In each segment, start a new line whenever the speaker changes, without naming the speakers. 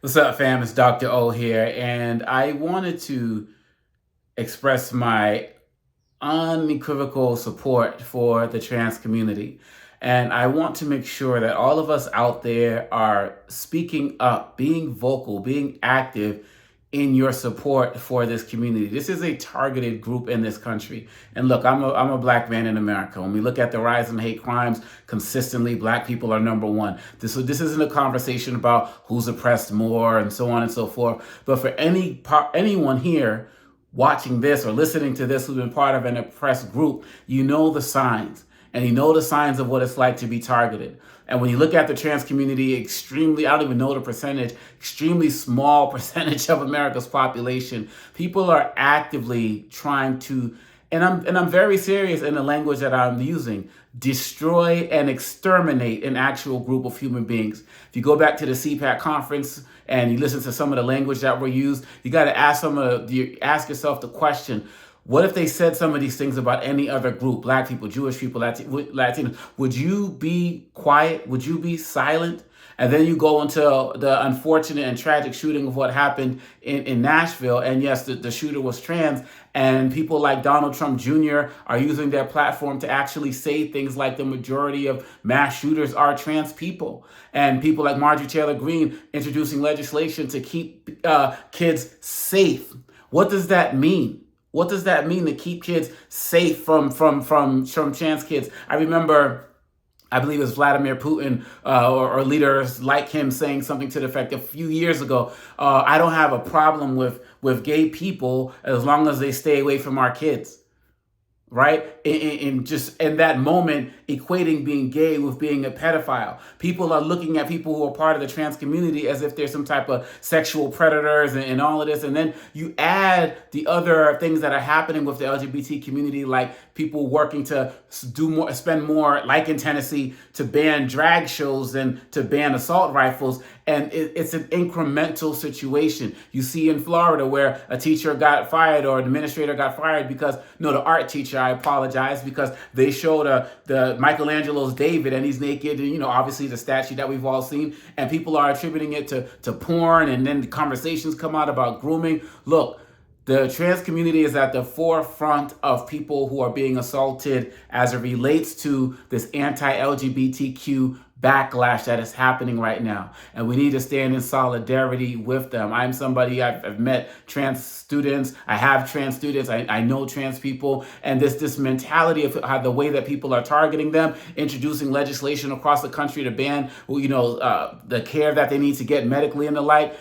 What's up, fam? It's Dr. O here, and I wanted to express my unequivocal support for the trans community. And I want to make sure that all of us out there are speaking up, being vocal, being active in your support for this community. This is a targeted group in this country. And look, I'm a black man in America. When we look at the rise in hate crimes, consistently black people are number one. This isn't a conversation about who's oppressed more and so on and so forth. But for anyone here watching this or listening to this who's been part of an oppressed group, you know the signs. And you know the signs of what it's like to be targeted. And when you look at the trans community, I don't even know the percentage, extremely small percentage of America's population, people are actively trying to, and I'm very serious in the language that I'm using, destroy and exterminate an actual group of human beings. If you go back to the CPAC conference and you listen to some of the language that were used, you got to ask yourself the question, what if they said some of these things about any other group, black people, Jewish people, Latinos? Would you be quiet? Would you be silent? And then you go into the unfortunate and tragic shooting of what happened in Nashville. And yes, the shooter was trans. And people like Donald Trump Jr. are using their platform to actually say things like the majority of mass shooters are trans people. And people like Marjorie Taylor Greene introducing legislation to keep kids safe. What does that mean? What does that mean to keep kids safe from trans kids? I remember, I believe it was Vladimir Putin or leaders like him saying something to the effect a few years ago, I don't have a problem with gay people as long as they stay away from our kids. Right? In that moment, equating being gay with being a pedophile. People are looking at people who are part of the trans community as if they're some type of sexual predators and all of this. And then you add the other things that are happening with the LGBT community, like people working to spend more, like in Tennessee, to ban drag shows and to ban assault rifles. And it's an incremental situation. You see in Florida where a teacher got fired or an administrator got fired because, no, the art teacher, I apologize, because they showed the Michelangelo's David and he's naked, and obviously the statue that we've all seen, and people are attributing it to porn, and then the conversations come out about grooming. Look, the trans community is at the forefront of people who are being assaulted as it relates to this anti-LGBTQ backlash that is happening right now. And we need to stand in solidarity with them. I'm somebody, I've met trans students, I have trans students, I know trans people, and this mentality of how the way that people are targeting them, introducing legislation across the country to ban, the care that they need to get medically and the like.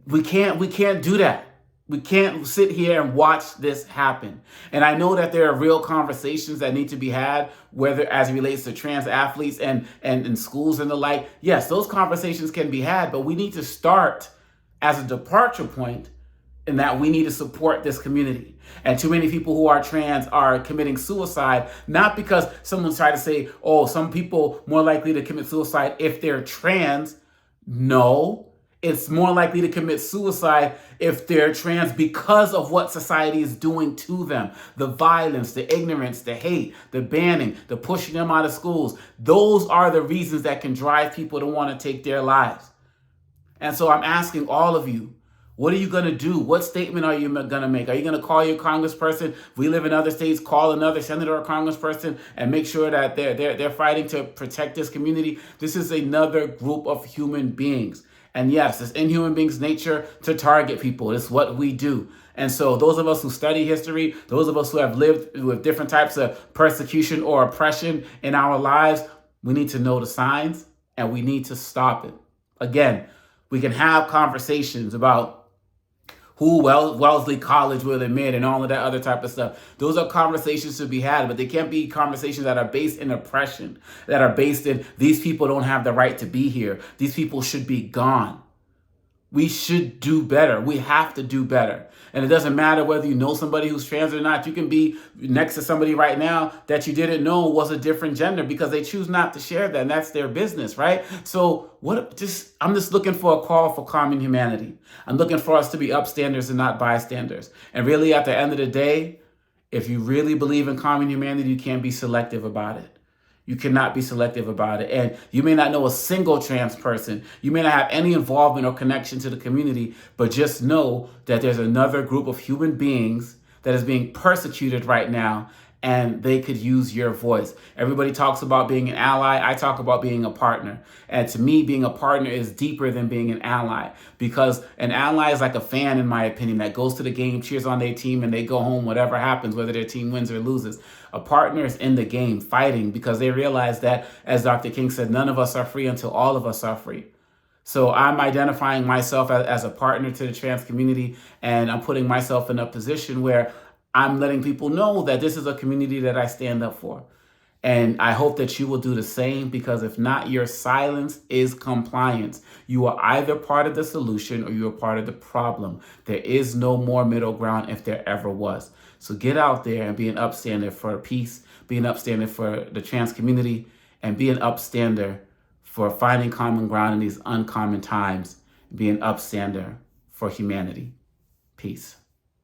We can't do that. We can't sit here and watch this happen. And I know that there are real conversations that need to be had, whether as it relates to trans athletes and in schools and the like. Yes, those conversations can be had, but we need to start as a departure point in that we need to support this community. And too many people who are trans are committing suicide, not because someone's trying to say, oh, some people more likely to commit suicide if they're trans. No. It's more likely to commit suicide if they're trans because of what society is doing to them. The violence, the ignorance, the hate, the banning, the pushing them out of schools. Those are the reasons that can drive people to want to take their lives. And so I'm asking all of you, what are you going to do? What statement are you going to make? Are you going to call your congressperson? If we live in other states, call another senator or congressperson and make sure that they're fighting to protect this community. This is another group of human beings. And yes, it's in human beings' nature to target people. It's what we do. And so those of us who study history, those of us who have lived with different types of persecution or oppression in our lives, we need to know the signs and we need to stop it. Again, we can have conversations about who Wellesley College will admit and all of that other type of stuff. Those are conversations to be had, but they can't be conversations that are based in oppression, that are based in these people don't have the right to be here. These people should be gone. We should do better. We have to do better. And it doesn't matter whether you know somebody who's trans or not. You can be next to somebody right now that you didn't know was a different gender because they choose not to share that, and that's their business, right? So I'm just looking for a call for common humanity. I'm looking for us to be upstanders and not bystanders. And really, at the end of the day, if you really believe in common humanity, you can't be selective about it. You cannot be selective about it. And you may not know a single trans person. You may not have any involvement or connection to the community, but just know that there's another group of human beings that is being persecuted right now, and they could use your voice. Everybody talks about being an ally. I talk about being a partner. And to me, being a partner is deeper than being an ally, because an ally is like a fan, in my opinion, that goes to the game, cheers on their team, and they go home, whatever happens, whether their team wins or loses. A partner is in the game fighting because they realize that, as Dr. King said, none of us are free until all of us are free. So I'm identifying myself as a partner to the trans community, and I'm putting myself in a position where I'm letting people know that this is a community that I stand up for. And I hope that you will do the same, because if not, your silence is compliance. You are either part of the solution or you are part of the problem. There is no more middle ground, if there ever was. So get out there and be an upstander for peace, be an upstander for the trans community, and be an upstander for finding common ground in these uncommon times, be an upstander for humanity. Peace.